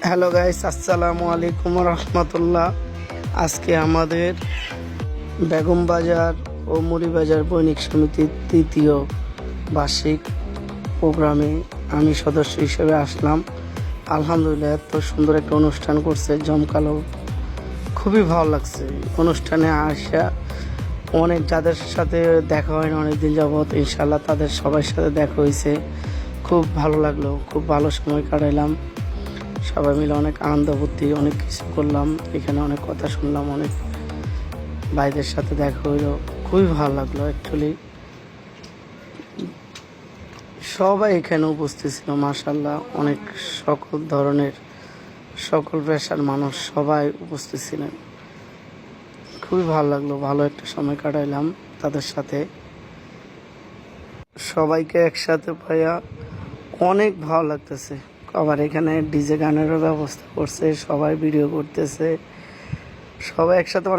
Hello guys, আসসালামু আলাইকুম রহমতুল্লাহ। আজকে আমাদের বেগম বাজার ও মুড়িবাজার বণিক সমিতির তৃতীয় বার্ষিক প্রোগ্রামে আমি সদস্য হিসেবে আসলাম। আলহামদুলিল্লাহ, এত সুন্দর একটা অনুষ্ঠান করছে, জমকালো, খুবই ভালো লাগছে অনুষ্ঠানে আসা। অনেক যাদের সাথে দেখা হয় না অনেকদিন যাবৎ, ইনশাল্লাহ তাদের সবার সাথে দেখা হয়েছে। খুব ভালো লাগলো, খুব ভালো সময় কাটাইলাম। সবাই মিলে অনেক আনন্দ ফুর্তি অনেক কিছু করলাম, এখানে অনেক কথা শুনলাম, অনেক ভাইদের সাথে দেখা হইলো, খুবই ভালো লাগলো। অ্যাকচুয়ালি সবাই এখানে উপস্থিত ছিল, মাশাল্লাহ, অনেক সকল ধরনের সকল পেশার মানুষ সবাই উপস্থিত ছিলেন। খুবই ভালো লাগলো, ভালো একটা সময় কাটাইলাম তাদের সাথে। সবাইকে একসাথে পাইয়া অনেক ভালো লাগতেছে। আবার এখানে ডিজে গানেরও ব্যবস্থা করছে, সবাই ভিডিও করতেছে, সবাই একসাথে অনেক